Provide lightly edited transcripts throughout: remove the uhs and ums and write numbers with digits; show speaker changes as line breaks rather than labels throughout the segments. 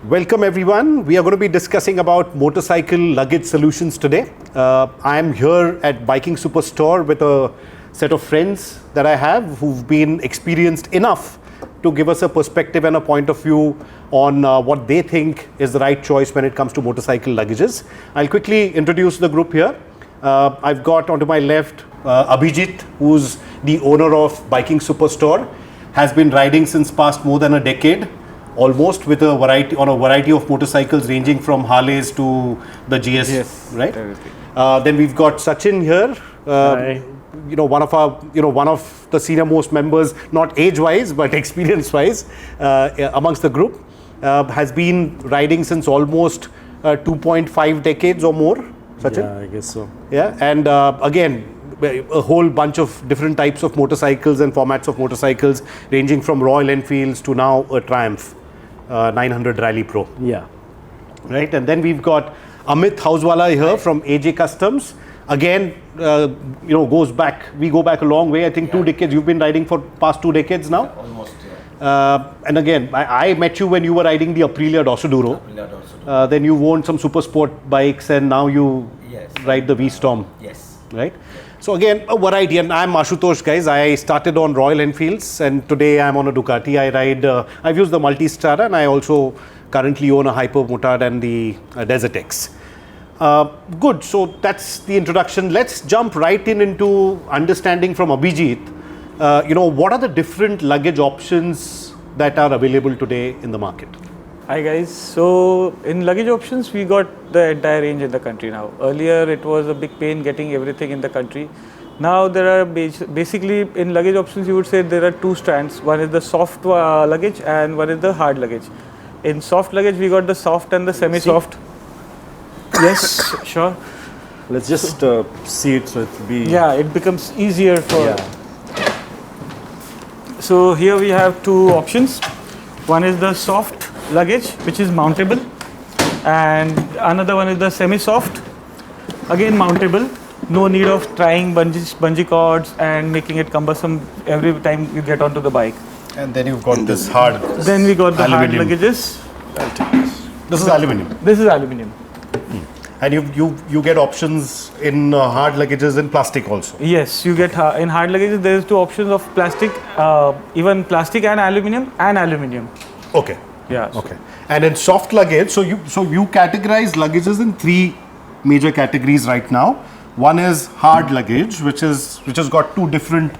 Welcome everyone. We are going to be discussing about motorcycle luggage solutions today. I am here at Biking Superstore with a set of friends that I have who've been experienced enough to give us a perspective and a point of view on what they think is the right choice when it comes to motorcycle luggages. I'll quickly introduce the group here. I've got onto my left Abhijit, who's the owner of Biking Superstore, has been riding since past more than a decade. Almost with a variety of motorcycles ranging from Harleys to the GS,
yes,
right? Then we've got Sachin here. One of the senior most members, not age-wise but experience-wise, amongst the group, has been riding since almost 2.5 decades or more. Sachin?
Yeah, I guess so.
Yeah, and again, a whole bunch of different types of motorcycles and formats of motorcycles, ranging from Royal Enfields to now a Triumph 900 Rally Pro.
Yeah.
Right, and then we've got Amit Hauswala here from AJ Customs. Again, goes back. We go back a long way. I think 2 decades. You've been riding for past 2 decades now.
Yeah, almost. Yeah.
And again, I met you when you were riding the Aprilia Dorsoduro. Then you owned some super sport bikes, and now you ride the V-Storm.
Yes.
Right. So again, a variety, and I'm Ashutosh, guys. I started on Royal Enfields, and today I'm on a Ducati. I've used the Multistrada, and I also currently own a Hyper Motard and the Desert X. Good, so that's the introduction. Let's jump right into understanding from Abhijit, what are the different luggage options that are available today in the market?
Hi guys, so in luggage options we got the entire range in the country now. Earlier it was a big pain getting everything in the country. Now there are basically in luggage options you would say there are 2 strands. One is the soft luggage and one is the hard luggage. In soft luggage we got the soft and the semi-soft. Yes, sure.
Let's just see it so it will be...
Yeah, it becomes easier for... So here we have 2 options. One is the soft luggage, which is mountable, and another one is the semi-soft, again mountable. No need of trying bungee cords and making it cumbersome every time you get onto the bike.
And then you've got this hard.
Then we got the
aluminum.
hard luggages.
This is aluminium.
This is aluminium.
And you get options in hard luggages in plastic also.
Yes, you get in hard luggages. There is 2 options of plastic, even plastic and aluminium.
Okay.
Yeah.
Okay. And in soft luggage, so you categorize luggages in 3 major categories right now. One is hard luggage, which has got 2 different,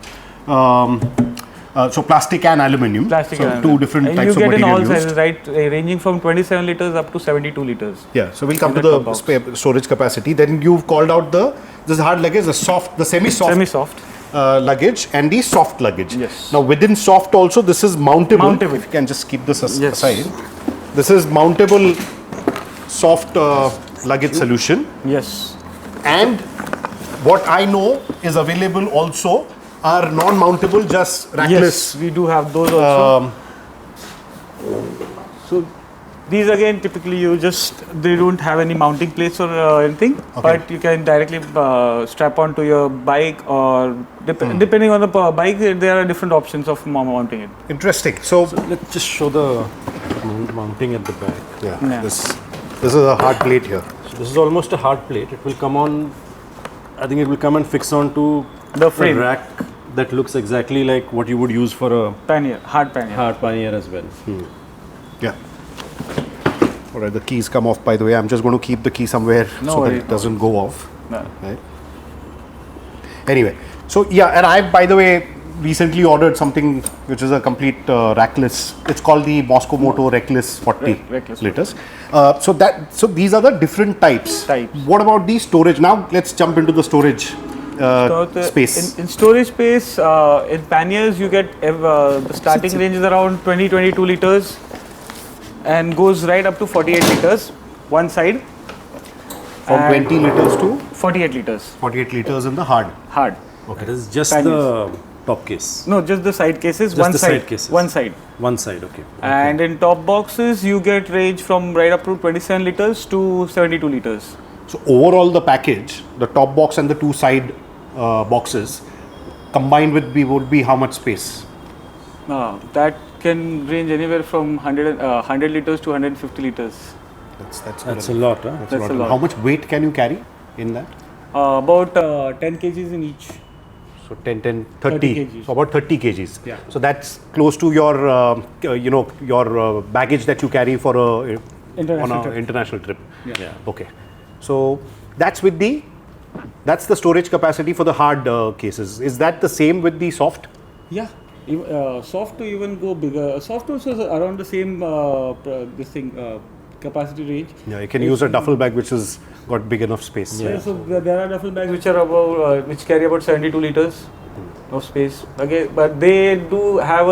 so plastic and aluminium.
Plastic
so
and
2 different
and
types of material
you get in all
used.
sizes, right? Ranging from 27 liters up to 72 liters.
Yeah. So we'll come to the storage capacity. Then you've called out this hard luggage, the semi-soft. Luggage and the soft luggage.
Yes.
Now within soft also this is mountable. If you can just keep this aside. This is mountable soft luggage solution.
Yes.
And what I know is available also are non-mountable, just rackless.
Yes, we do have those also. So these again typically they don't have any mounting plates or anything, but you can directly strap onto your bike or depending on the bike there are different options of mounting it.
Interesting. So
let's just show the mounting at the back.
Yeah. This is a hard plate here.
So this is almost a hard plate. It will come on, I think it will come and fix onto
the frame.
A rack that looks exactly like what you would use for a
hard pannier.
Hard pannier as well.
Yeah. All right, the keys come off, by the way. I'm just going to keep the key somewhere that it doesn't go off.
No.
Right? Anyway, so yeah, and I, by the way, recently ordered something which is a complete rackless. It's called the Moscow Moto Reckless 40 liters. So these are the different types. What about the storage? Now let's jump into the storage space.
In storage space, in panniers you get the starting range is around 20-22 liters and goes right up to 48 liters one side.
From 20 liters to
48 liters.
48 liters in the hard.
Okay. That is just the top case.
No, just the side cases.
Just the side cases.
One side.
One side. Okay.
And in top boxes you get range from right up to 27 liters to 72 liters.
So overall the package, the top box and the 2 side boxes combined would be how much space?
That can range anywhere from 100 liters to 150 liters.
That's a lot, huh?
That's a lot.
How much weight can you carry in that?
About 10 kgs in each.
So 10, 30.
30 kgs.
So about 30 kgs.
Yeah.
So that's close to your, your baggage that you carry for a
International
on
trip.
an international trip.
Yeah.
Okay. So that's the storage capacity for the hard cases. Is that the same with the soft?
Yeah. Soft to even go bigger. Soft also is around the same capacity range.
Yeah, you can use a duffel bag which has got big enough space.
Yeah. So there are duffel bags which are about which carry about 72 liters of space. Okay, but they do have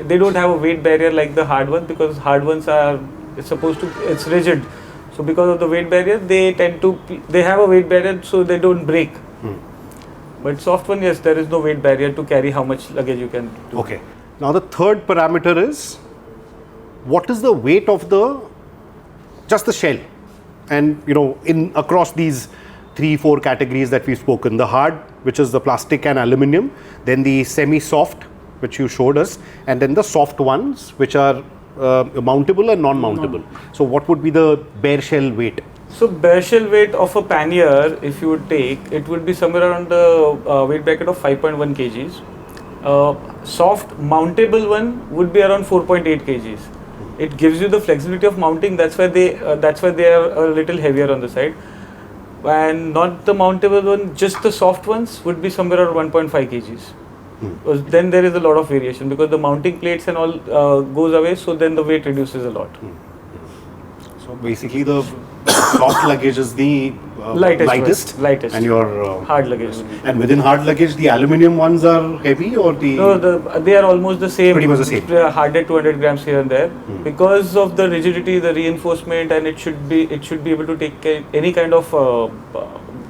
they don't have a weight barrier like the hard ones, because hard ones it's rigid. So because of the weight barrier, they have a weight barrier, so they don't break. But soft one, yes, there is no weight barrier to carry how much luggage you can do.
Okay. Now the third parameter is, what is the weight of just the shell? And in across these 3-4 categories that we've spoken, the hard, which is the plastic and aluminium, then the semi-soft, which you showed us, and then the soft ones, which are mountable and non-mountable. So what would be the bare shell weight?
So bare shell weight of a pannier, if you would take, it would be somewhere around the weight bracket of 5.1 kgs. Soft mountable one would be around 4.8 kgs. It gives you the flexibility of mounting. That's why they are a little heavier on the side. And not the mountable one, just the soft ones would be somewhere around 1.5 kgs. Because then there is a lot of variation, because the mounting plates and all goes away, so then the weight reduces a lot.
So basically the soft luggage is the lightest,
and
your
hard luggage.
And within hard luggage, the aluminium ones are heavy, or
No, they are almost the same.
Pretty much the same.
Hardly 200 grams here and there, because of the rigidity, the reinforcement, and it should be able to take any kind of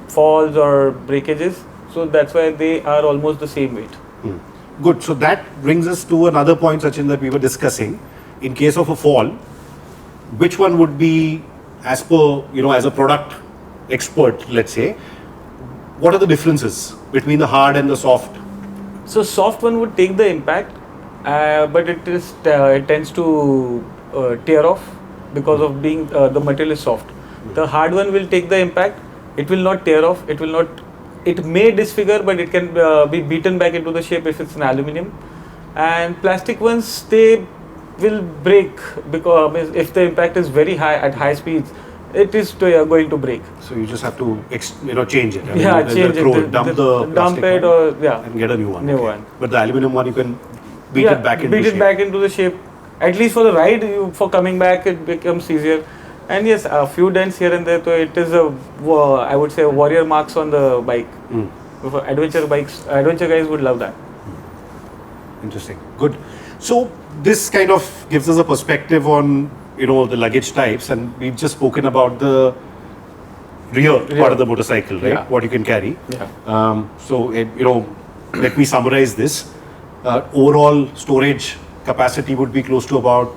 falls or breakages. So that's why they are almost the same weight.
Good. So that brings us to another point, Sachin, that we were discussing. In case of a fall, which one would be, as per, as a product expert, let's say, what are the differences between the hard and the soft?
So soft one would take the impact, but it tends to tear off because of being the material is soft. The hard one will take the impact. It will not tear off. It may disfigure, but it can be beaten back into the shape if it's an aluminium. And plastic ones, they will break, because if the impact is very high at high speeds, it is going to break.
So you just have to change it.
Change it.
Dump
it, or
and get a new one.
New one.
But the aluminium one, you can beat it back into shape.
back into the shape. At least for the ride, for coming back, it becomes easier. And yes, a few dents here and there, so it is I would say, warrior marks on the bike. For adventure guys would love that.
Interesting. Good. So this kind of gives us a perspective on the luggage types, and we've just spoken about the rear part of the motorcycle, right?
Yeah.
What you can carry.
Yeah.
Let me summarize this. Overall storage capacity would be close to about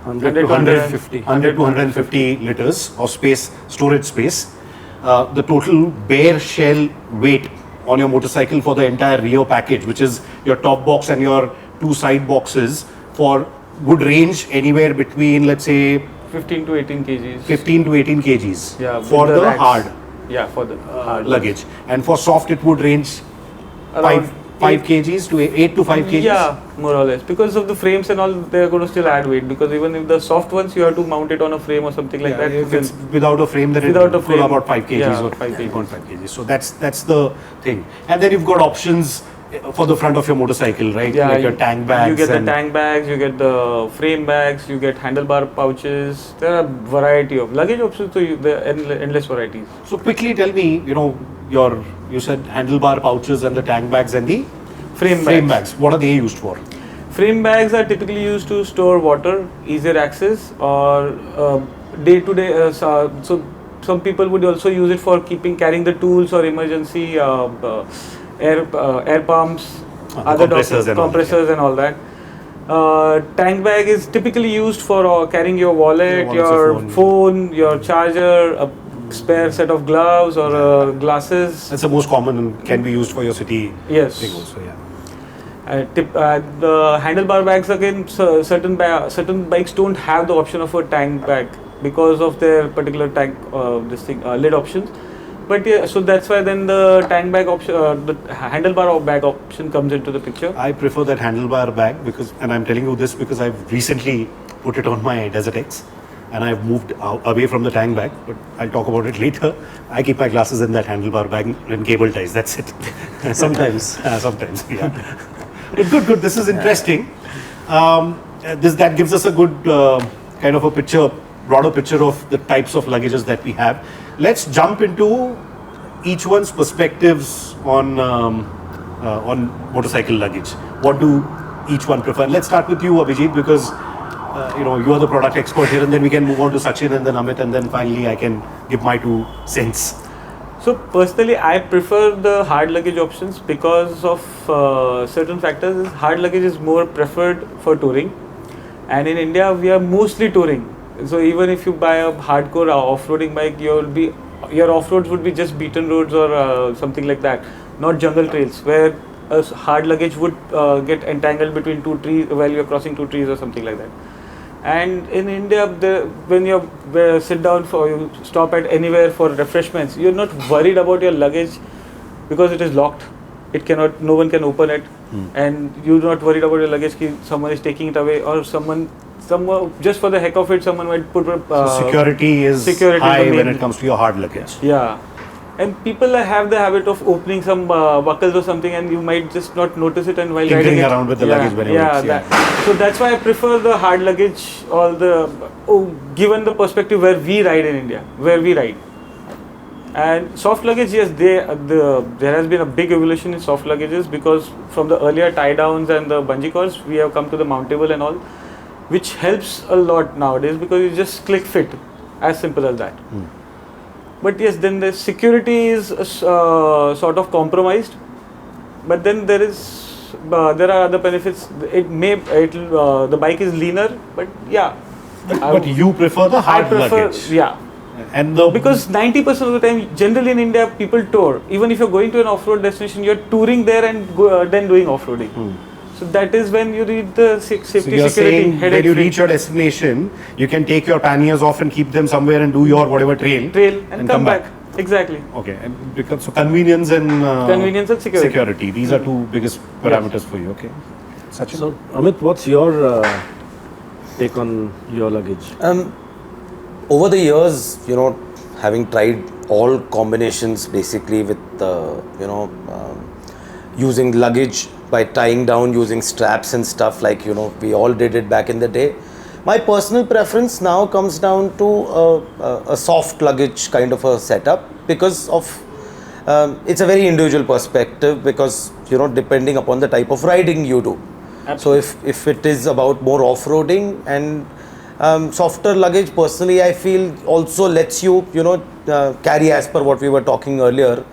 100 to 150.
100 to 150 liters of storage space. The total bare shell weight on your motorcycle for the entire rear package, which is your top box and your 2 side boxes, would range anywhere between, let's say,
15 to 18 kgs.
15 to 18 kgs for
with
the
racks.
hard
For the hard
luggage. And for soft, it would range
around
5 kgs to 8 to 5 kgs.
Yeah, more or less. Because of the frames and all, they are going to still add weight. Because even if the soft ones, you have to mount it on a frame or something like that.
If it's without a frame, then
Without a
it
frame,
goes about 5 kgs
yeah,
or
5 kgs.
5.5 kgs. So that's the thing. And then you've got options for the front of your motorcycle, right?
Yeah,
like your tank bags.
You get the tank bags, you get the frame bags, you get handlebar pouches. There are variety of luggage options, so there are endless varieties.
So quickly tell me, you said handlebar pouches and the tank bags and the
Frame
bags. What are they used for?
Frame bags are typically used to store water, easier access, or day to day. So some people would also use it for carrying the tools or emergency air pumps, other compressors and all that. Tank bag is typically used for carrying your wallet, your phone, your charger, a spare set of gloves or glasses.
That's the most common and can be used for your city
Yes.
thing also, yeah.
The handlebar bags again, certain bikes don't have the option of a tank bag because of their particular tank lid options. But yeah, so that's why then the tank bag option, the handlebar bag option comes into the picture.
I prefer that handlebar bag because, and I'm telling you this because I've recently put it on my Desert X and I've moved away from the tank bag, but I'll talk about it later. I keep my glasses in that handlebar bag and cable ties, that's it.
Sometimes.
Sometimes, yeah. Good. This is interesting. That gives us a good kind of a picture, broader picture of the types of luggages that we have. Let's jump into each one's perspectives on motorcycle luggage. What do each one prefer? Let's start with you, Abhijit, because you are the product expert here, and then we can move on to Sachin and then Amit, and then finally I can give my 2 cents.
So personally, I prefer the hard luggage options because of certain factors. Hard luggage is more preferred for touring, and in India we are mostly touring. So even if you buy a hardcore off-roading bike, your off-roads would be just beaten roads or something like that, not jungle trails where a hard luggage would get entangled between 2 trees while you're crossing 2 trees or something like that. And in India, when you sit down you stop at anywhere for refreshments, you're not worried about your luggage because it is locked. No one can open it, and you're not worried about your luggage. Someone is taking it away, or someone just for the heck of it, someone might put.
So security is high when it comes to your hard luggage.
Yeah. And people have the habit of opening some buckles or something, and you might just not notice it. And while riding
around with the luggage whenever
so that's why I prefer the hard luggage. Given the perspective where we ride in India, and soft luggage, yes, there has been a big evolution in soft luggages because from the earlier tie downs and the bungee cords, we have come to the mountable and all, which helps a lot nowadays because you just click fit, as simple as that. But yes, then the security is sort of compromised. But then there are other benefits. The bike is leaner, but yeah.
But you prefer the hard luggage.
Yeah.
And
because 90% of the time, generally in India, people tour. Even if you're going to an off-road destination, you're touring there and then doing off-roading. So that is when you read the safety,
so you're
security,
saying when you reach your destination, you can take your panniers off and keep them somewhere and do your whatever trail
and come back. Exactly.
Okay, and because so convenience and security. These are 2 biggest parameters for you. Okay. Sachin?
So Amit, what's your take on your luggage?
Over the years, having tried all combinations basically with using luggage by tying down using straps and stuff like we all did it back in the day. My personal preference now comes down to a soft luggage kind of a setup because of it's a very individual perspective because depending upon the type of riding you do. Absolutely. So if it is about more off-roading and softer luggage, personally I feel also lets you carry as per what we were talking earlier.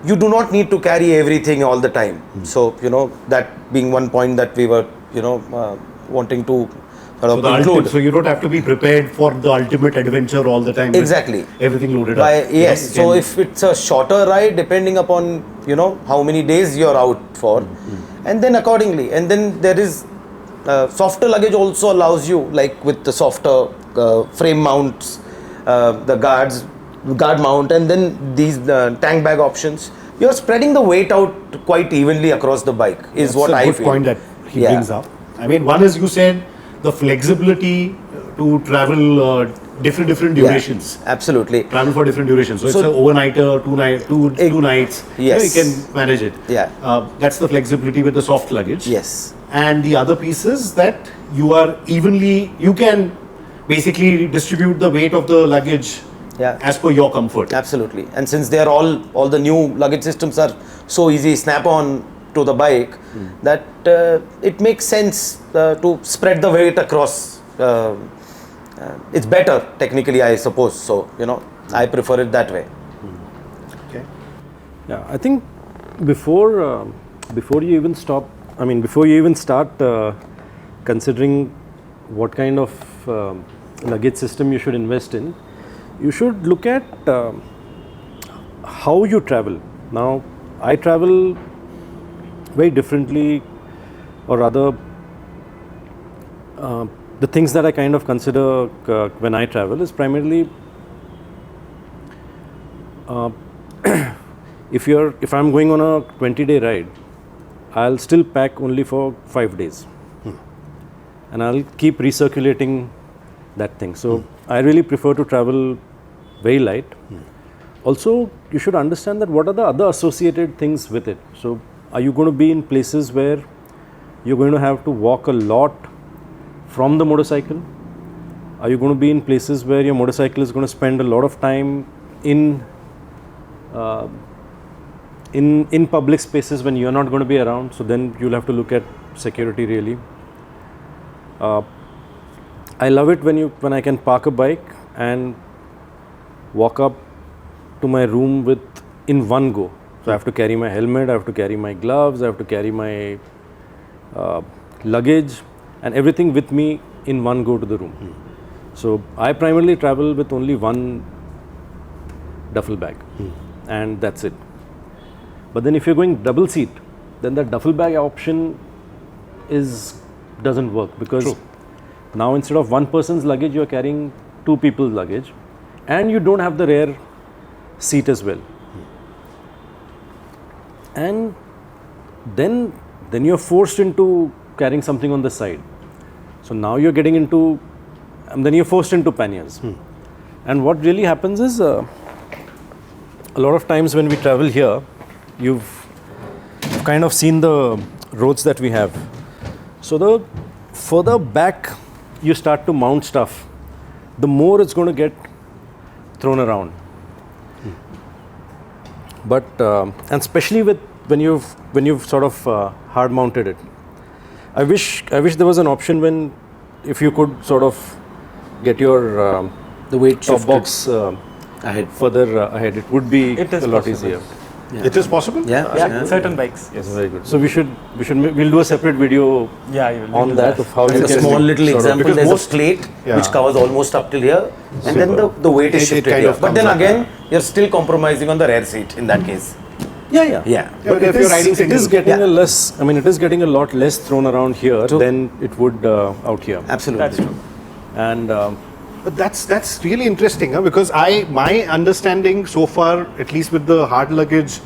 You do not need to carry everything all the time. So, that being one point that we were, wanting to include.
So you don't have to be prepared for the ultimate adventure all the time.
Exactly.
Everything loaded up.
Yes. So if it's a shorter ride, depending upon, how many days you're out for, and then accordingly. And then there is softer luggage also allows you, like with the softer frame mounts, the guard mount, and then these tank bag options, you're spreading the weight out quite evenly across the bike is
That's
what I feel.
That's a good point that he brings up. I mean, one is you said the flexibility to travel different durations.
Yeah, absolutely.
Travel for different durations. So it's an overnighter, two nights.
Yes.
You can manage it.
Yeah.
That's the flexibility with the soft luggage.
Yes.
And the other piece is that you can basically distribute the weight of the luggage as per your comfort.
Absolutely. And since they are all the new luggage systems are so easy, snap on to the bike, that it makes sense to spread the weight across. It's better technically, I suppose. So, I prefer it that way.
Okay.
Yeah, I think before you even start considering what kind of luggage system you should invest in, you should look at how you travel. Now, I travel very differently, or rather, the things that I kind of consider when I travel is primarily if I'm going on a 20-day ride, I'll still pack only for 5 days, and I'll keep recirculating that thing. So I really prefer to travel very light. Also, you should understand that what are the other associated things with it. So are you going to be in places where you're going to have to walk a lot from the motorcycle? Are you going to be in places where your motorcycle is going to spend a lot of time in public spaces when you're not going to be around? So then you'll have to look at security really. I love it when I can park a bike and walk up to my room in one go. So I have to carry my helmet, I have to carry my gloves, I have to carry my luggage and everything with me in one go to the room. So I primarily travel with only one duffel bag and that's it. But then if you're going double seat, then the duffel bag option doesn't work, because now instead of one person's luggage, you're carrying two people's luggage, and you don't have the rear seat as well. And then you're forced into carrying something on the side. So now you're getting into, and then you're forced into panniers. And what really happens is, a lot of times when we travel here, you've kind of seen the roads that we have. So the further back you start to mount stuff, the more it's going to get thrown around. But and especially when you've sort of hard mounted it, I wish there was an option when, if you could sort of get your
The weight
top
shifted
box further ahead, it would be
It is
a lot
possible.
easier.
Yeah.
It is possible?
Yeah, certain bikes.
Yes, very good. So we'll do a separate video
Yeah, you will
on
do
that of how
As
you
a
can
small little
sort of-
example,
because
there's
most-
a plate
Yeah.
which covers almost up till here, and then the weight is
It
shifted
kind
here.
of
But then
comes up.
again, you're still compromising on the rear seat in that case.
Yeah.
Yeah.
Yeah, but
It
if you're riding
is, it is
single.
getting
Yeah.
it is getting a lot less thrown around here
True.
than it would out here.
Absolutely.
That's true.
And
But that's really interesting, because my understanding so far, at least with the hard luggage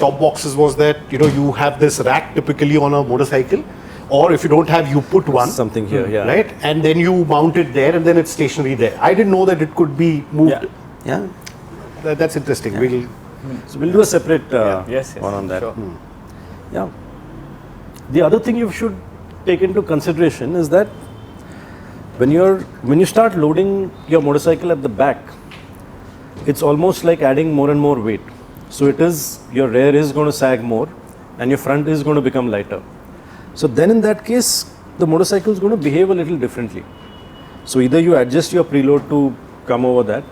top boxes, was that you have this rack typically on a motorcycle, or if you don't have, you put one
something here, yeah.
right, and then you mount it there, and then it's stationary there. I didn't know that it could be moved.
Yeah.
Yeah.
That's interesting.
So we'll do a separate
Yes,
one on that.
sure.
Yeah. The other thing you should take into consideration is that when you start loading your motorcycle at the back, it's almost like adding more and more weight. So your rear is going to sag more and your front is going to become lighter. So then in that case, the motorcycle is going to behave a little differently. So either you adjust your preload to come over that,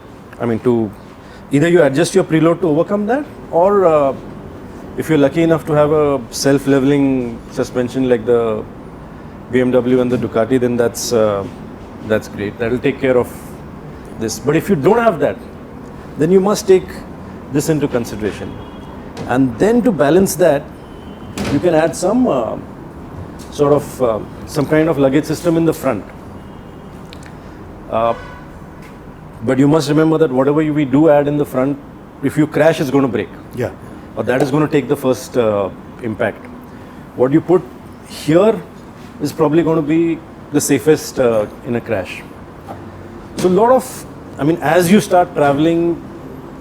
either you adjust your preload to overcome that, or if you're lucky enough to have a self-leveling suspension like the BMW and the Ducati, then that's great. That will take care of this. But if you don't have that, then you must take this into consideration. And then to balance that, you can add some some kind of luggage system in the front. But you must remember that whatever we do add in the front, if you crash, it's going to break.
Yeah.
Or that is going to take the first impact. What you put here is probably going to be the safest in a crash. So as you start traveling,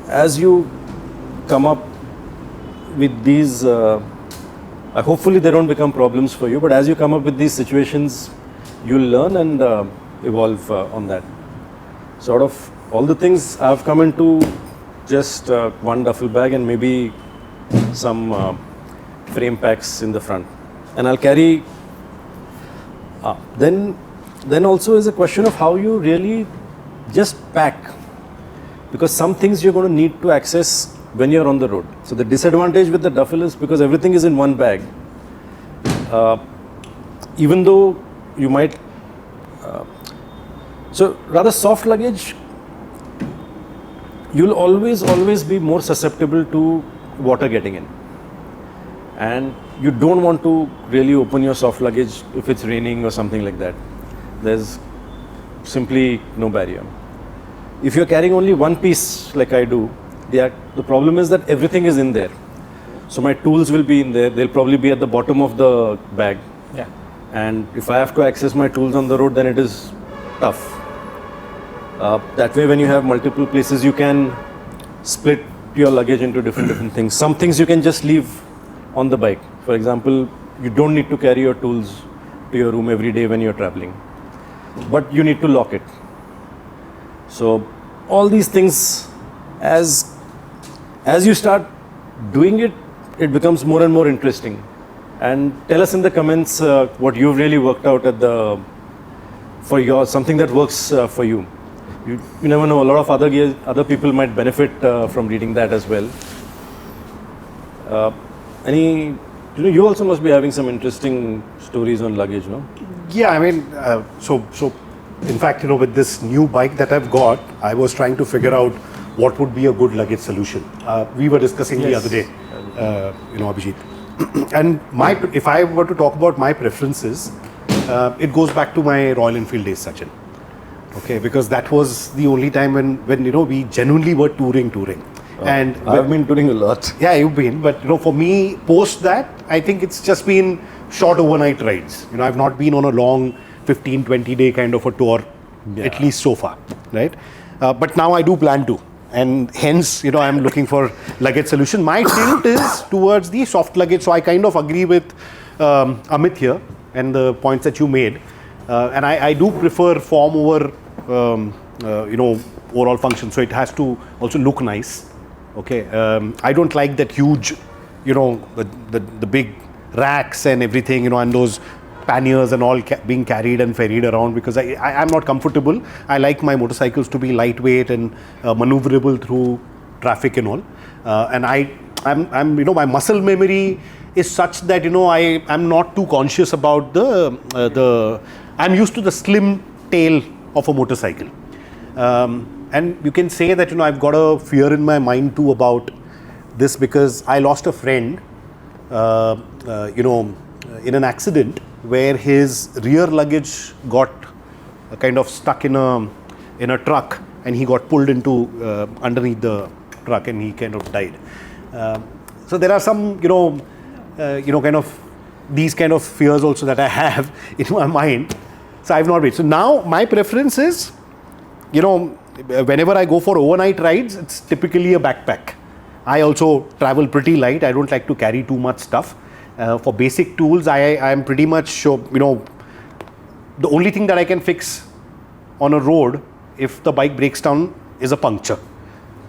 as you come up with these, hopefully they don't become problems for you, but as you come up with these situations, you'll learn and evolve on that. Sort of all the things I've come into just one duffel bag and maybe some frame packs in the front. And I'll carry, then also is a question of how you really just pack, because some things you're going to need to access when you're on the road. So the disadvantage with the duffel is because everything is in one bag. Even though you might, so rather soft luggage, you'll always be more susceptible to water getting in. And you don't want to really open your soft luggage if it's raining or something like that. There's simply no barrier. If you're carrying only one piece like I do, the problem is that everything is in there. So my tools will be in there. They'll probably be at the bottom of the bag.
Yeah.
And if I have to access my tools on the road, then it is tough. That way, when you have multiple places, you can split your luggage into different things. Some things you can just leave on the bike. For example, you don't need to carry your tools to your room every day when you're traveling, but you need to lock it. So all these things, as you start doing it, it becomes more and more interesting. And tell us in the comments what you've really worked out for something that works for you. You never know, a lot of other people might benefit from reading that as well. You also must be having some interesting stories on luggage, no?
Yeah, I mean, so in fact, with this new bike that I've got, I was trying to figure out what would be a good luggage solution. We were discussing the other day, Abhijit. And if I were to talk about my preferences, it goes back to my Royal Enfield days, Sachin. Okay, because that was the only time when we genuinely were touring. And
I've been touring a lot.
Yeah, you've been, but for me, post that, I think it's just been short overnight rides. I've not been on a long 15-20 day kind of a tour, at least so far, right? But now I do plan to, and hence, I'm looking for luggage solution. My tilt is towards the soft luggage, so I kind of agree with Amit here and the points that you made, and I do prefer form over, overall function. So it has to also look nice. Okay, I don't like that huge, the big racks and everything, and those panniers and all being carried and ferried around, because I'm not comfortable. I like my motorcycles to be lightweight and maneuverable through traffic and all. And I'm my muscle memory is such that I'm not too conscious about I'm used to the slim tail of a motorcycle. And you can say that I've got a fear in my mind too about this, because I lost a friend in an accident where his rear luggage got kind of stuck in a truck, and he got pulled into underneath the truck, and he kind of died. So there are some kind of these kind of fears also that I have in my mind. So I've not read. So now my preference is, whenever I go for overnight rides, it's typically a backpack. I also travel pretty light. I don't like to carry too much stuff. For basic tools, I am pretty much sure, the only thing that I can fix on a road if the bike breaks down is a puncture.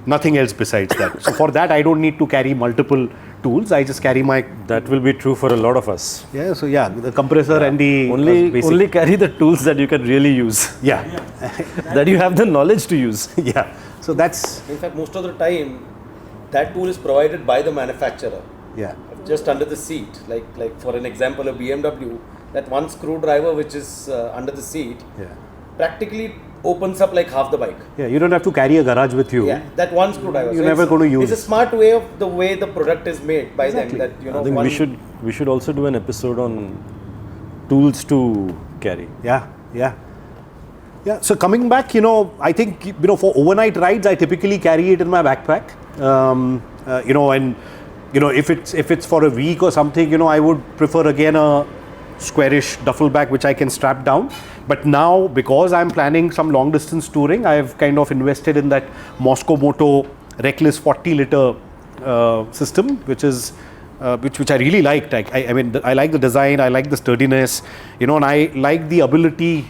Nothing else besides that. So for that, I don't need to carry multiple tools. I just carry my...
That will be true for a lot of us.
Yeah, so the compressor and the...
Only carry the tools that you can really use.
Yeah.
That you have the knowledge to use.
Yeah. So that's...
In fact, most of the time, that tool is provided by the manufacturer.
Yeah.
Just under the seat. Like for an example, a BMW, that one screwdriver which is under the seat, practically opens up like half the bike.
Yeah, you don't have to carry a garage with you.
Yeah, that one screwdriver.
You're never going to use.
It's a smart way of the way the product is made by them. That
I think we should also do an episode on tools to carry.
Yeah. So coming back, I think for overnight rides, I typically carry it in my backpack. If it's for a week or something, I would prefer again a squarish duffel bag which I can strap down. But now, because I'm planning some long distance touring, I've kind of invested in that Moscow Moto Reckless 40-liter system, which I really liked. I mean, I like the design, I like the sturdiness, and I like the ability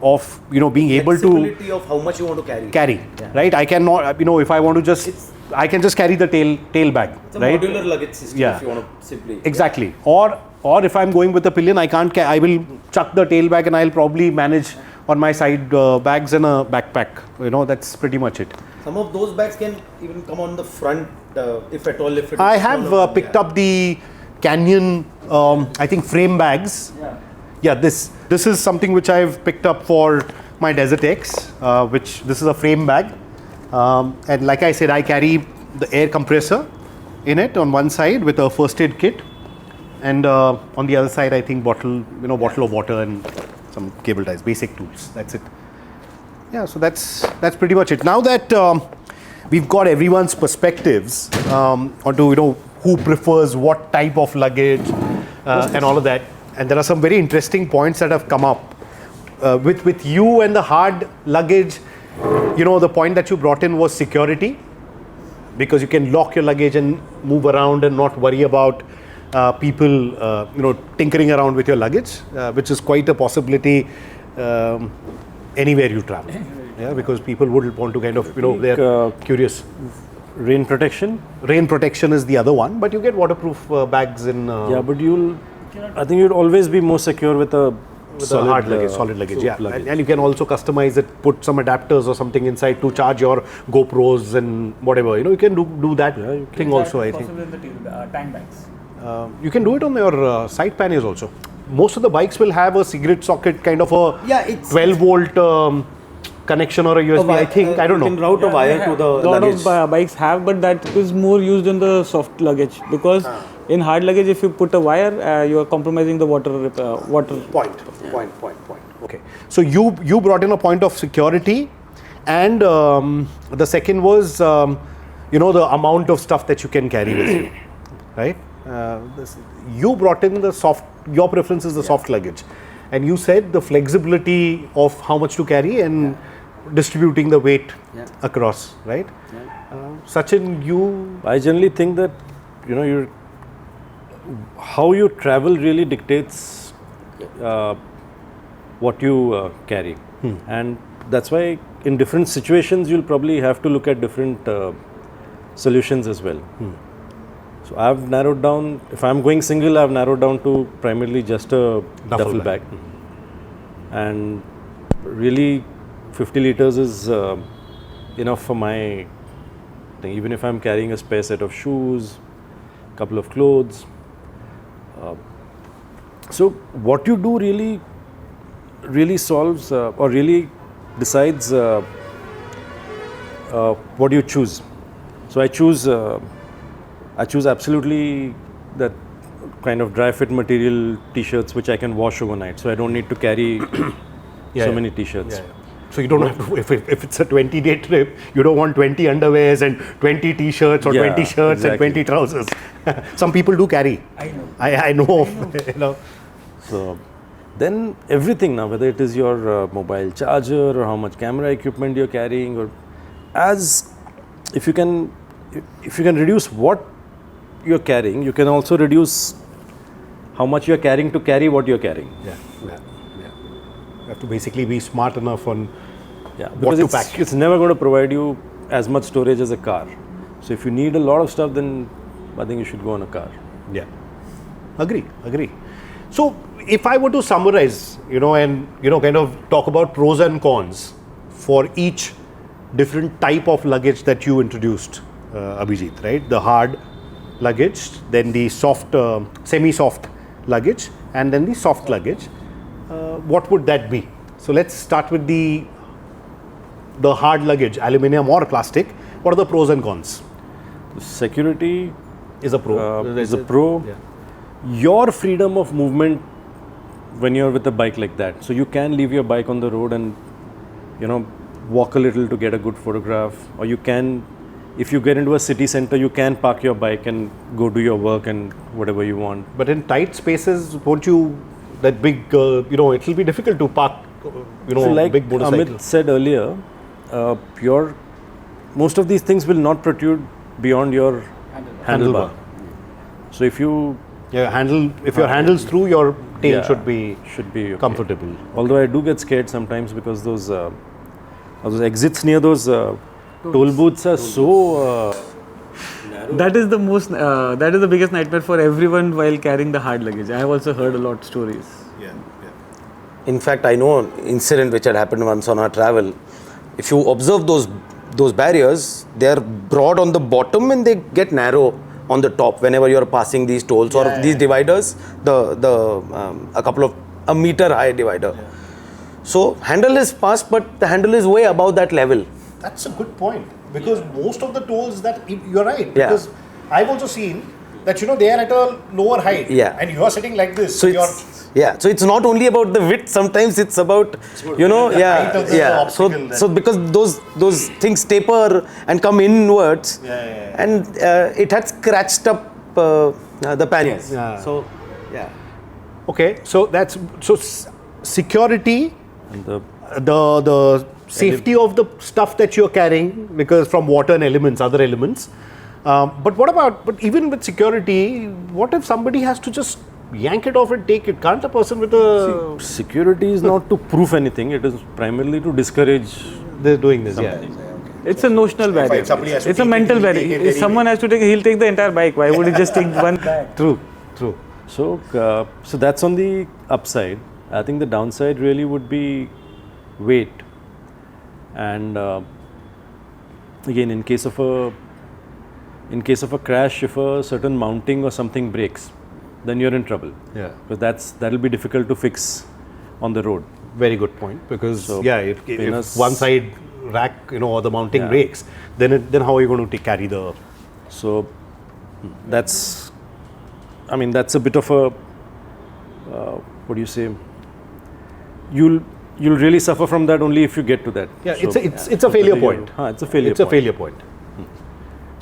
of being able to
flexibility of how much you want to
carry. Right? I cannot, if I want to I can just carry the tail bag.
It's a
right?
modular luggage system if you want to simply.
Exactly. Or if I'm going with a pillion, I will chuck the tail bag and I'll probably manage on my side bags and a backpack. That's pretty much it.
Some of those bags can even come on the front, if at all.
I have picked up the Canyon, I think frame bags. Yeah, this is something which I've picked up for my Desert X, this is a frame bag. And like I said, I carry the air compressor in it on one side with a first aid kit. and on the other side, I think bottle of water and some cable ties, basic tools. That's it. Yeah, so that's pretty much it. Now that we've got everyone's perspectives onto who prefers what type of luggage and all of that, and there are some very interesting points that have come up with you and the hard luggage. The point that you brought in was security, because you can lock your luggage and move around and not worry about people tinkering around with your luggage, which is quite a possibility anywhere you travel. Yeah, because people would want to kind of they're curious.
Rain protection.
Rain protection is the other one, but you get waterproof bags in.
Yeah, but I think you'll always be more secure with a
solid luggage. Yeah, and you can also customize it, put some adapters or something inside to charge your GoPros and whatever. You can do that thing also. I think.
Possible in the tank bags.
You can do it on your side panels also. Most of the bikes will have a cigarette socket kind of a 12 volt connection or a USB. I think I don't know.
You can route a wire to the luggage.
A lot of bikes have, but that is more used in the soft luggage, because in hard luggage, if you put a wire, you are compromising the water.
Point. Okay. So you brought in a point of security, and the second was the amount of stuff that you can carry with you, right? You brought in the soft. Your preference is the soft luggage, and you said the flexibility of how much to carry and distributing the weight across, right? Sachin,
I generally think that how you travel really dictates what you carry, and that's why in different situations you'll probably have to look at different solutions as well. So I've narrowed down, if I'm going single, I've narrowed down to primarily just a duffel bag. And really 50 liters is enough for my thing. Even if I'm carrying a spare set of shoes, couple of clothes. So what you do really solves or really decides what you choose. So I choose absolutely that kind of dry fit material t-shirts which I can wash overnight. So I don't need to carry many t-shirts.
Yeah. So you don't have to, if it's a 20-day trip, you don't want 20 underwears and 20 t-shirts or 20 shirts and 20 trousers. Some people do carry. I know.
So then everything now, whether it is your mobile charger or how much camera equipment you're carrying, or if you can reduce what you're carrying, you can also reduce how much you're carrying to carry what you're carrying.
Yeah. You have to basically be smart enough on what to pack.
It's never going to provide you as much storage as a car. So if you need a lot of stuff, then I think you should go on a car.
Yeah. Agree. So if I were to summarize, and kind of talk about pros and cons for each different type of luggage that you introduced, Abhijit, right? The hard luggage, then the soft, semi-soft luggage, and then the soft luggage. What would that be? So let's start with the hard luggage, aluminium or plastic. What are the pros and cons?
Security
is a pro.
Yeah. Your freedom of movement when you're with a bike like that. So you can leave your bike on the road and walk a little to get a good photograph, or you can, if you get into a city center, you can park your bike and go do your work and whatever you want.
But in tight spaces, won't you, that big, it will be difficult to park,
so like
big motorcycle.
Amit said earlier, most of these things will not protrude beyond your handlebar. So if you
your handle's through, your tail should be
okay.
comfortable.
Although I do get scared sometimes because those exits near those toll booths are so narrow.
That is the biggest nightmare for everyone while carrying the hard luggage. I have also heard a lot of stories.
Yeah.
In fact, I know an incident which had happened once on our travel. If you observe those barriers, they are broad on the bottom and they get narrow on the top whenever you are passing these tolls or these dividers, a meter high divider. Yeah. So handle is past, but the handle is way above that level.
That's a good point, because most of the tolls that you're right, because I've also seen that they are at a lower height.
Yeah.
And you are sitting like this.
So so it's not only about the width. Sometimes it's about
height of the obstacle
So because those things taper and come inwards, and it had scratched up the panniers.
Yeah.
So yeah.
Okay, so security,
And
the safety of the stuff that you're carrying, because from water and other elements. But even with security, what if somebody has to just yank it off and take it? Can't a person with a...
security is not to prove anything. It is primarily to discourage.
They're doing this, yeah.
It's a notional barrier.
somebody has to
It's a
take it,
mental
he'll take
barrier.
it
If
anyway.
someone has to take it, he'll take the entire bike. Why would he just take one bag?
True.
So that's on the upside. I think the downside really would be weight. And again, in case of a crash, if a certain mounting or something breaks, then you're in trouble.
Yeah.
Because that'll be difficult to fix on the road.
Very good point, because
So,
if one side rack, or the mounting breaks, then how are you going to carry the...
So that's a bit of a what do you say? You'll really suffer from that only if you get to that.
Yeah,
So,
it's a failure point.
It's a failure
It's a
point.
failure point.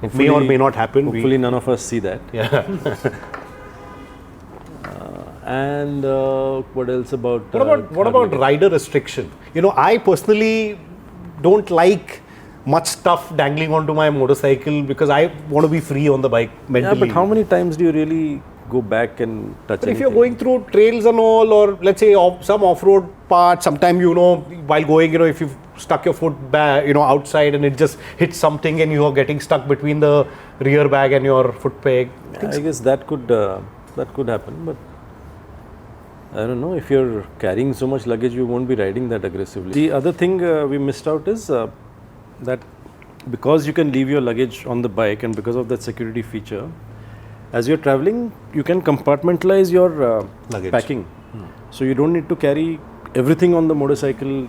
It may or may not happen.
Hopefully none of us see that.
Yeah.
And what else about...
What about rider restriction? I personally don't like much stuff dangling onto my motorcycle, because I want to be free on the bike mentally.
Yeah, but how many times do you really go back and touch
But if
anything?
you're going through trails and all, or let's say some off-road parts, sometime while going, if you've stuck your foot back, outside, and it just hits something, and you are getting stuck between the rear bag and your foot peg.
I guess that could happen, but I don't know. If you're carrying so much luggage, you won't be riding that aggressively. The other thing we missed out is that because you can leave your luggage on the bike, and because of that security feature, as you're traveling, you can compartmentalize your
Luggage.
packing. So you don't need to carry everything on the motorcycle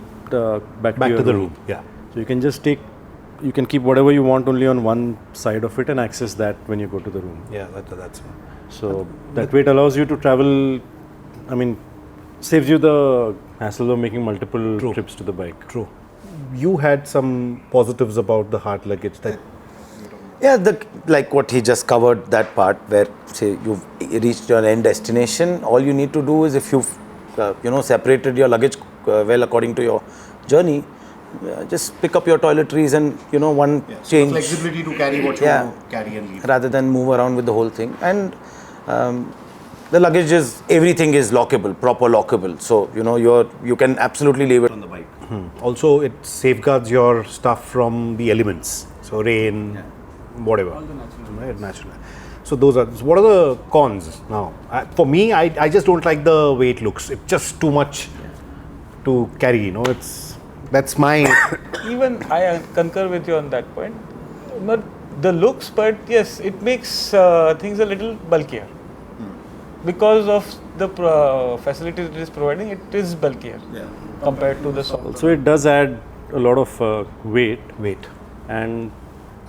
back to
To the
your
room. Yeah.
So you can keep whatever you want only on one side of it and access that when you go to the room.
Yeah, that's...
So that way it allows you to travel, saves you the hassle of making multiple trips to the bike.
True. You had some positives about the hard luggage that...
Yeah, like what he just covered, that part where, say, you've reached your end destination. All you need to do is, if you've separated your luggage well according to your journey, just pick up your toiletries and one change,
flexibility to carry what you want to carry and leave.
rather than move around with the whole thing. And the luggage everything is lockable, proper lockable. So you can absolutely leave it on the bike.
Also, it safeguards your stuff from the elements. So rain, whatever. All the natural. So what are the cons now? For me, I just don't like the way it looks. It's just too much to carry. That's my...
Even I concur with you on that point. Not the looks, but yes, it makes things a little bulkier. Because of the facilities it is providing, it is bulkier compared to the soft.
So it does add a lot of weight.
Weight.
And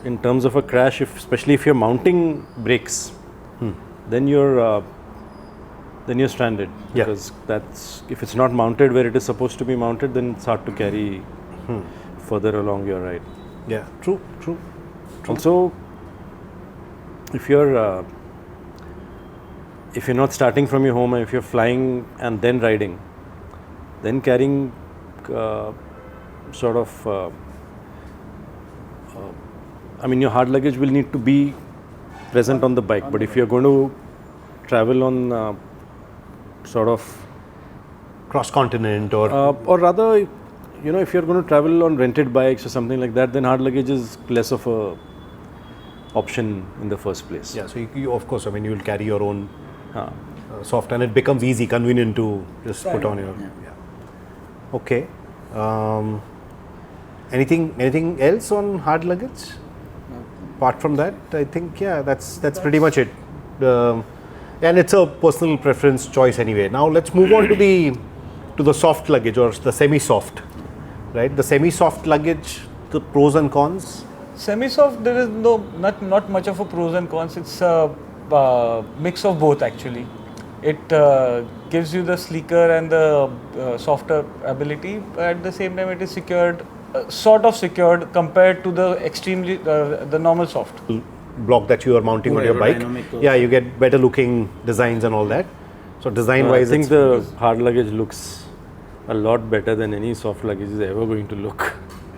in terms of a crash, especially if your mounting breaks, then you're stranded.
Yeah.
Because if it's not mounted where it is supposed to be mounted, then it's hard to carry further along your ride.
Yeah, true.
Also, if you're not starting from your home, and if you're flying and then riding, then carrying your hard luggage will need to be present on the bike. But if you're going to travel on
Cross-continent or
rather, if you're going to travel on rented bikes or something like that, then hard luggage is less of a option in the first place.
yeah. So you of course, you'll carry your own soft, and it becomes easy, convenient to just put on your. Yeah. Okay. Anything else on hard luggage? Apart from that, I think that's pretty much it. And it's a personal preference choice anyway. Now let's move on to the soft luggage, or the semi-soft, right? The semi-soft luggage, the pros and cons.
Semi-soft, there is not much of a pros and cons. It's mix of both actually. It gives you the sleeker and the softer ability, but at the same time it is secured, sort of secured compared to the extremely the normal soft.
Block that you are mounting on your bike. Yeah, you get better looking designs and all that. So design wise,
I think the hard luggage looks a lot better than any soft luggage is ever going to look.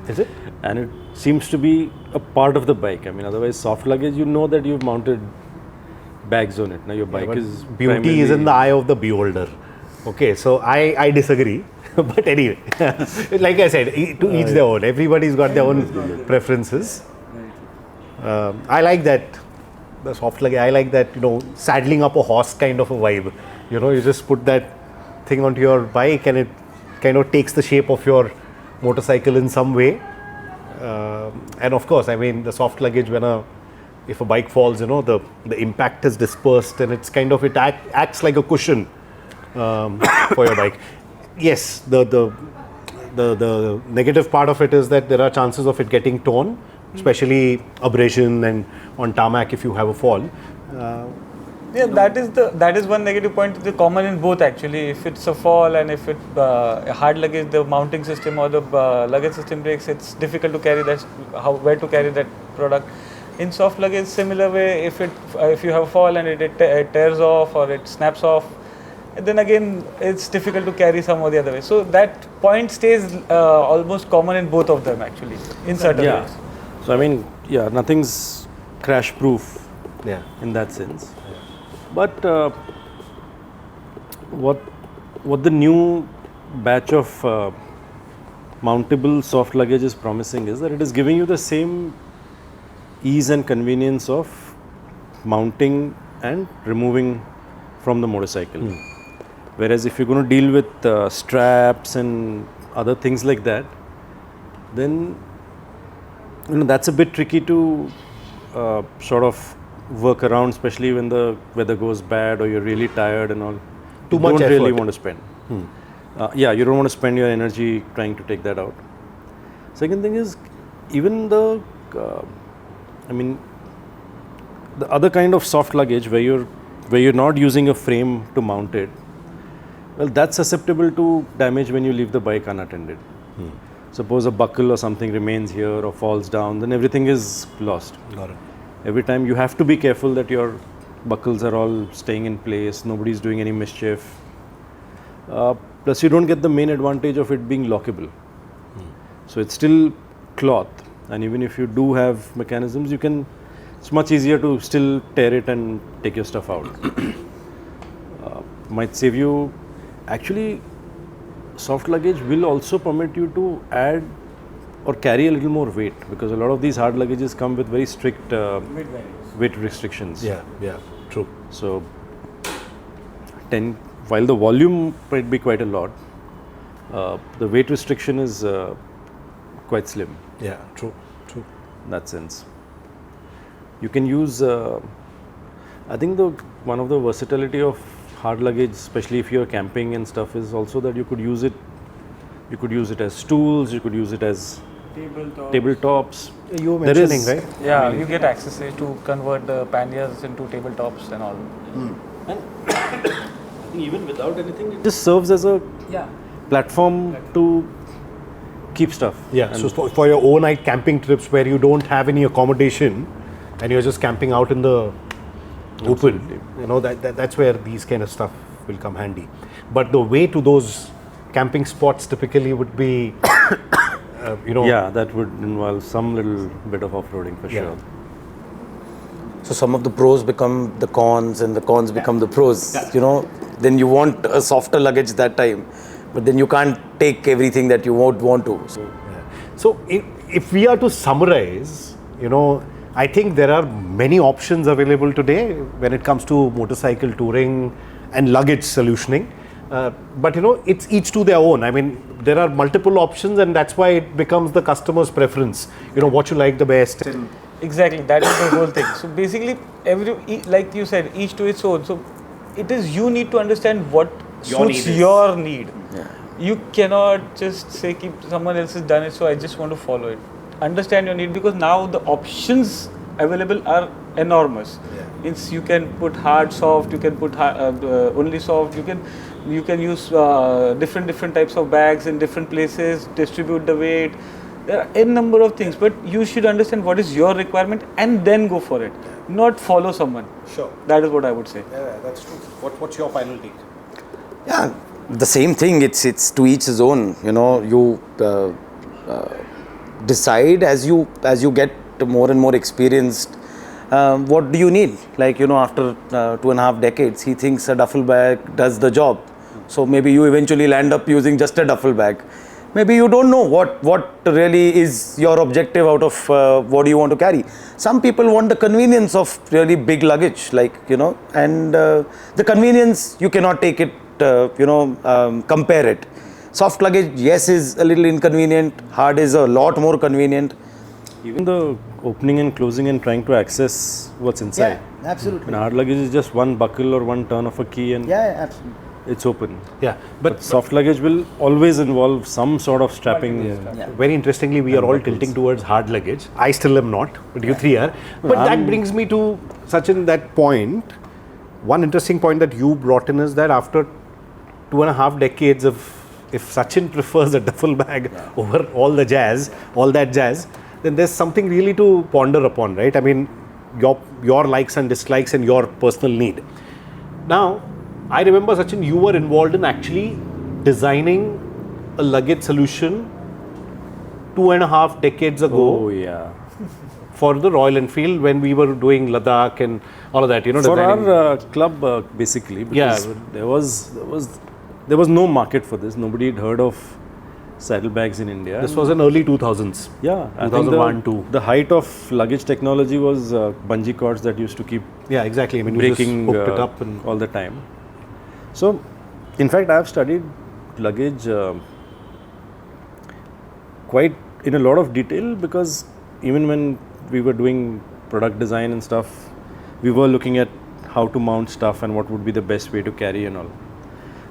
is it?
And it seems to be a part of the bike. I mean, otherwise soft luggage, you know that you've mounted bags on it. Now your bike
But
is
beauty is in the eye of the beholder. Okay, so I disagree. But anyway, like I said, to each their own. Everybody's got their own preferences. I like that, the soft luggage. I like that, saddling up a horse kind of a vibe. You just put that thing onto your bike and it kind of takes the shape of your motorcycle in some way. And of course, I mean, the soft luggage, if a bike falls, the impact is dispersed and it's kind of, it acts like a cushion for your bike. Yes, the negative part of it is that there are chances of it getting torn, especially abrasion and on tarmac if you have a fall.
Yeah, that is one negative point. The common in both actually. If it's a fall and if it a hard luggage, the mounting system or the luggage system breaks, it's difficult to carry that. Where to carry that product? In soft luggage, similar way. If you have a fall and it tears off or it snaps off, then again it's difficult to carry some or the other way. So that point stays almost common in both of them actually. In certain ways.
So I mean, nothing's crash proof.
Yeah.
In that sense. But what the new batch of mountable soft luggage is promising is that it is giving you the same ease and convenience of mounting and removing from the motorcycle. Whereas if you're going to deal with straps and other things like that, then that's a bit tricky to sort of work around, especially when the weather goes bad or you're really tired and all.
Too
you
much
don't really
effort.
want to spend. You don't want to spend your energy trying to take that out. Second thing is, even the other kind of soft luggage where you're not using a frame to mount it, well, that's susceptible to damage when you leave the bike unattended. Suppose a buckle or something remains here or falls down, then everything is lost.
Got it.
Every time you have to be careful that your buckles are all staying in place, nobody's doing any mischief. Plus you don't get the main advantage of it being lockable. So it's still cloth, and even if you do have mechanisms, it's much easier to still tear it and take your stuff out. Might save you. Actually, soft luggage will also permit you to add or carry a little more weight, because a lot of these hard luggages come with very strict weight restrictions.
Yeah, true.
So, while the volume might be quite a lot, the weight restriction is quite slim.
Yeah, true.
In that sense, you can use. I think one of the versatility of hard luggage, especially if you're camping and stuff, is also that you could use it. You could use it as stools. You could use it as tabletops.
You were mentioning, right?
Yeah, you get access to convert the panniers into tabletops and all.
And I think even without anything, it just serves as a platform to keep stuff.
Yeah, so for your overnight camping trips where you don't have any accommodation and you're just camping out in the open, that's where these kind of stuff will come handy. But the way to those camping spots typically would be,
Yeah, that would involve some little bit of off-roading for sure.
So some of the pros become the cons and the cons become the pros, Then you want a softer luggage that time, but then you can't take everything that you won't want to.
So if we are to summarize, I think there are many options available today when it comes to motorcycle touring and luggage solutioning. But it's each to their own. I mean, there are multiple options, and that's why it becomes the customer's preference. What you like the best.
Exactly, that is the whole thing. So basically, like you said, each to its own. So it is you need to understand what suits your need.
Yeah.
You cannot just say keep someone else has done it, so I just want to follow it. Understand your need, because now the options available are enormous. Means you can put hard, soft, you can put only soft, you can use different types of bags in different places, distribute the weight. There are n number of things, but you should understand what is your requirement and then go for it, not follow someone.
Sure.
That is what I would say.
Yeah, that's true. What's your final take?
Yeah, the same thing. It's to each his own. You know, you decide as you get more and more experienced. What do you need? Like, you know, after 2.5 decades, he thinks a duffel bag does the job. So maybe you eventually land up using just a duffel bag. Maybe you don't know what really is your objective out of what do you want to carry. Some people want the convenience of really big luggage, like, you know, and the convenience, you cannot take it, compare it. Soft luggage, yes, is a little inconvenient. Hard is a lot more convenient.
Even the opening and closing and trying to access what's inside.
Yeah, absolutely.
And hard luggage is just one buckle or one turn of a key and
Yeah, absolutely.
it's open.
Yeah,
But soft luggage will always involve some sort of strapping.
very interestingly, we are all tilting towards hard luggage. I still am not, but you three are. But that brings me to Sachin, that point. One interesting point that you brought in is that after 2.5 decades of, if Sachin prefers a duffel bag over all that jazz, then there's something really to ponder upon, right? I mean, your likes and dislikes and your personal need. Now, I remember, Sachin, you were involved in actually designing a luggage solution 2.5 decades ago
Oh yeah.
for the Royal Enfield when we were doing Ladakh and all of that, you know.
For
designing.
our club, basically, because there was no market for this. Nobody had heard of saddlebags in India.
This was in early 2000s.
Yeah, I think
2001, 2.
The height of luggage technology was bungee cords that used to keep
Yeah, exactly. I mean, you
breaking
just hooked it up and
all the time. So, in fact, I have studied luggage quite in a lot of detail, because even when we were doing product design and stuff, we were looking at how to mount stuff and what would be the best way to carry and all.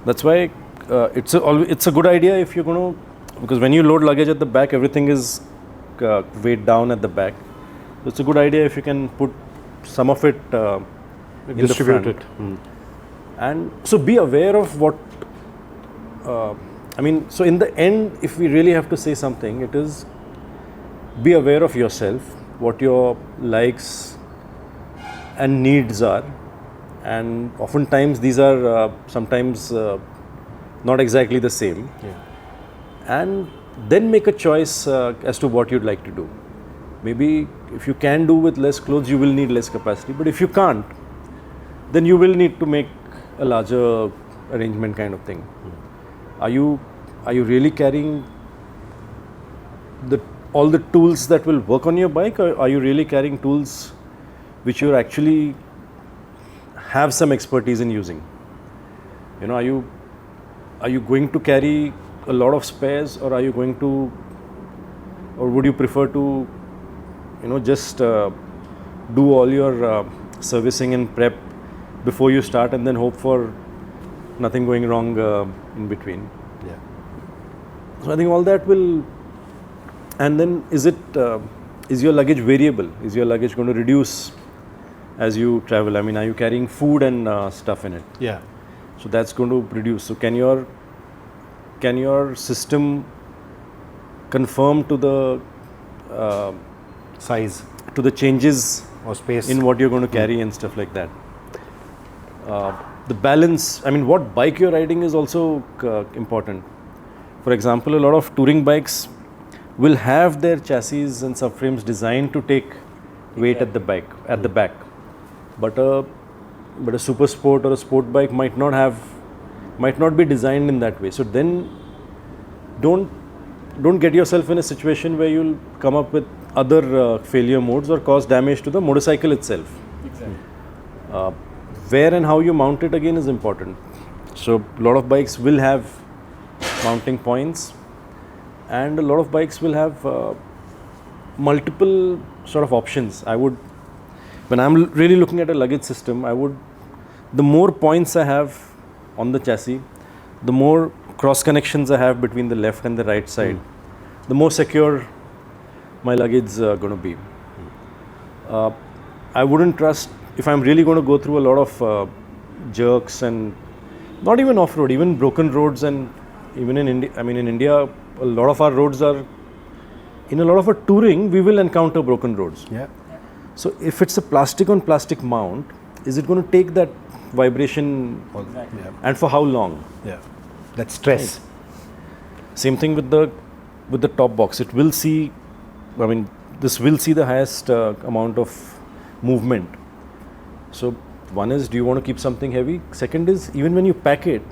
That's why it's a good idea if you're going to, because when you load luggage at the back, everything is weighed down at the back. So it's a good idea if you can put some of it in
distribute
the
it.
front. And so be aware of what, so in the end, if we really have to say something, it is be aware of yourself, what your likes and needs are. And oftentimes these are sometimes not exactly the same.
Yeah.
And then make a choice as to what you'd like to do. Maybe if you can do with less clothes, you will need less capacity. But if you can't, then you will need to make a larger arrangement kind of thing. Are you really carrying all the tools that will work on your bike, or are you really carrying tools which you actually have some expertise in using? You know, are you going to carry a lot of spares, or are you going to, or would you prefer to, just do all your servicing and prep before you start and then hope for nothing going wrong in between?
Yeah.
So I think all that will, and then is your luggage variable? Is your luggage going to reduce as you travel? I mean, are you carrying food and stuff in it?
Yeah.
So that's going to reduce. So can your system conform to the
Size
to the changes
or space
in what you're going to carry and stuff like that? The balance, I mean, what bike you're riding is also important. For example, a lot of touring bikes will have their chassis and subframes designed to take weight at the back. But a super sport or a sport bike might not be designed in that way. So then don't get yourself in a situation where you'll come up with other failure modes or cause damage to the motorcycle itself.
Exactly.
Where and how you mount it again is important. So a lot of bikes will have mounting points, and a lot of bikes will have multiple sort of options. When I'm really looking at a luggage system, the more points I have on the chassis, the more cross connections I have between the left and the right side, the more secure my luggage is going to be. I wouldn't trust if I'm really going to go through a lot of jerks and not even off-road, even broken roads, and even in India. I mean, in India, a lot of our roads are. In a lot of our touring, we will encounter broken roads.
Yeah.
So if it's a plastic on plastic mount, is it going to take that vibration?
Exactly.
Yeah.
And for how long?
Yeah. That stress.
Same thing with the top box. It will see. I mean, this will see the highest amount of movement. So one is, do you want to keep something heavy? Second is, even when you pack it,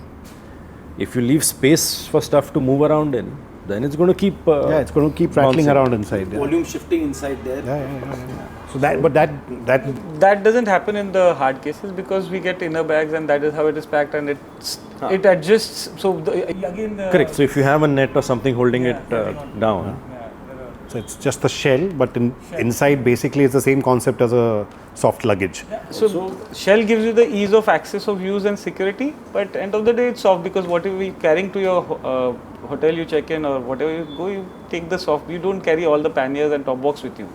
if you leave space for stuff to move around in, then it's going to keep.
It's going to keep rattling
bouncing.
around inside. Yeah.
Volume shifting inside there.
Yeah. So that
doesn't happen in the hard cases because we get inner bags and that is how it is packed and it adjusts. So again.
Correct. So if you have a net or something holding it down.
So it's just the shell, but inside basically it's the same concept as a soft luggage.
So shell gives you the ease of access of use and security, but end of the day it's soft because whatever you're carrying to your hotel you check in or whatever you go, you take the soft. You don't carry all the panniers and top box with you.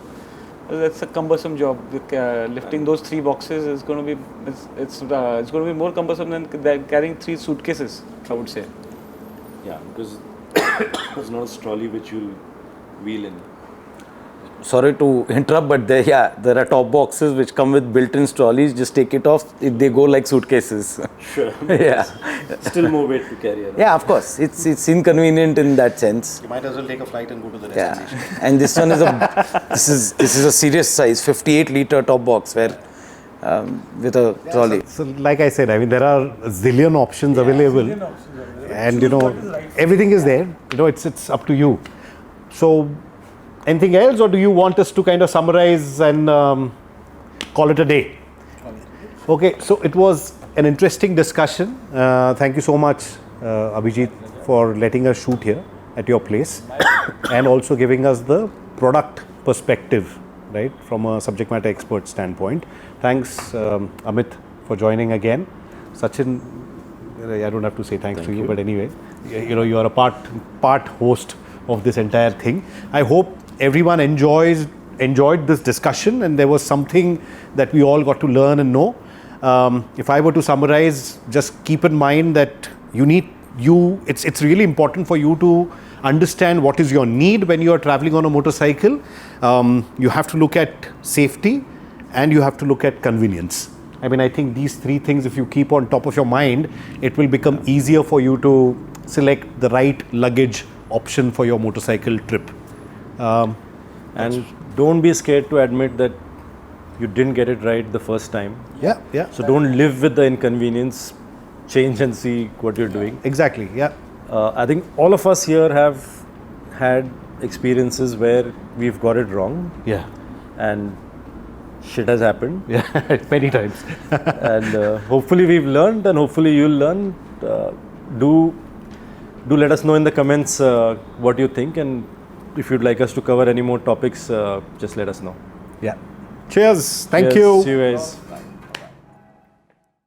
That's a cumbersome job. Lifting those 3 boxes is going to be it's going to be more cumbersome than carrying 3 suitcases, I would say.
Yeah, because it's not a trolley which you'll wheel in.
Sorry to interrupt, but there are top boxes which come with built-in trolleys. Just take it off; they go like suitcases.
Sure.
Yeah.
Still more weight to carry around.
Yeah, of course. It's inconvenient in that sense.
You might as well take a flight and go to the
Yeah. And this one is this is a serious size, 58-liter top box where with a trolley.
So like I said, I mean there are a zillion options available, and everything is there. It's up to you. So anything else, or do you want us to kind of summarize and call it a day? Okay, so it was an interesting discussion. Thank you so much, Abhijit, for letting us shoot here at your place and also giving us the product perspective, right, from a subject matter expert standpoint. Thanks, Amit, for joining again. Sachin, I don't have to say thanks to you, but anyway, you are a part host of this entire thing. I hope everyone enjoyed this discussion and there was something that we all got to learn and know. If I were to summarize, just keep in mind that it's really important for you to understand what is your need when you are traveling on a motorcycle. You have to look at safety and you have to look at convenience. I mean, I think these 3 things, if you keep on top of your mind, it will become easier for you to select the right luggage option for your motorcycle trip.
And don't be scared to admit that you didn't get it right the first time.
Yeah.
So don't live with the inconvenience. Change and see what you're doing.
Exactly. Yeah.
I think all of us here have had experiences where we've got it wrong.
Yeah.
And shit has happened.
Yeah. Many times.
And hopefully we've learned, and hopefully you'll learn. Do let us know in the comments what you think, and if you'd like us to cover any more topics, just let us know.
Yeah. Cheers. Thank
Cheers.
you.
See you guys.